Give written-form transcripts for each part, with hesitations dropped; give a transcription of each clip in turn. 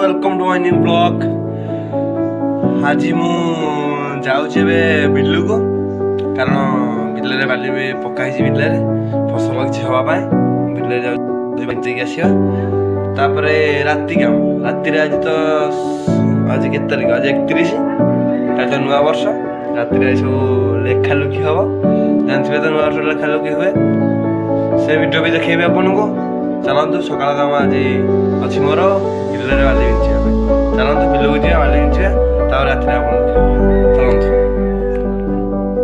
Welcome to my new blog. आज मु जाऊँ बिलू को कारण बिल बाली पकाई बिल फसल किसी हाँपाई बिल जाऊँगी आसवा राति काम राति आज तो आज के तारीख आज 31 आज तो नुआ वर्ष राति सब लेखा लुखी हम जानते तो नुआ वर्ष लेखा लुखी हुए से वीडियो भी देखेबी आपन को। चलतु सकाल काम आज अच्छी मोर बिल बाली बिछा चलतु बिल को जा बाली बिछा रात चलतु।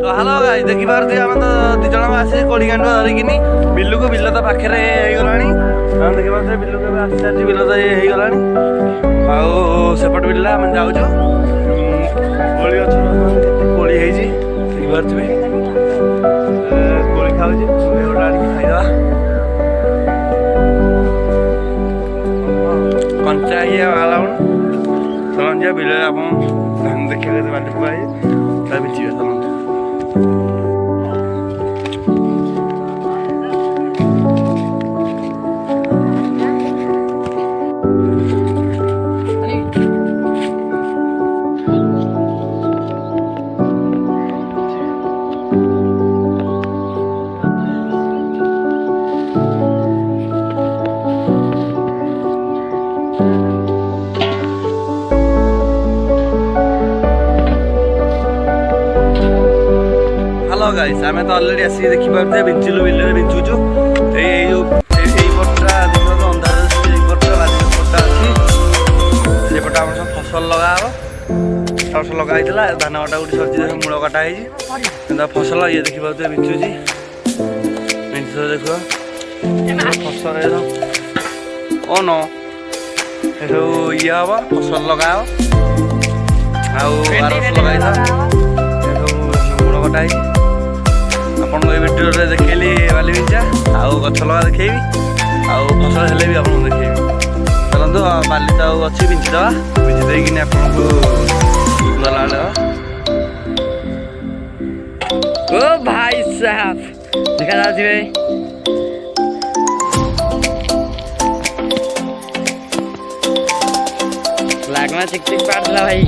तो हेलो गाइस देखी पारे आम तो दीज आसे कोड़ी गांडुआ धरिकी बिलू को बिल तो पाखे होगा देखी पारे बिलू को आसी सारी बिल तो होगा आउट बिल आम जाऊँ कोड़ी गछ कोड़ी देखी पारे कोड़ी खाऊ खाईदा कंचा ये वाला चलन जा बिल आप धान देखिए बाटी पकाई बिछे चलते। हेलो गाइस आम तो अलरेडी आसिक देखी पारे बिंचिलु बिल बिंचुचु पटा देख अंधार पटा बाली पटा अच्छी से पटा आम सब फसल लगा फसल लगा धान कटा गोटे सरी मूल कटा फसल ये देखी पारे बिंचुची बिंच देख फसल ओ न सब ये हम फसल लगा लगा मूल कटा आपन को वीडियो देखली बाली बिंचा आउ गछ लगा देखी आउ फसल हेल्ले भी आपको देखी चलते बाली तो अच्छी बिंचिदा बिंची देकी आपको गला ओ भाई साहब देखा जाए लागना चिक चिक पार भाई।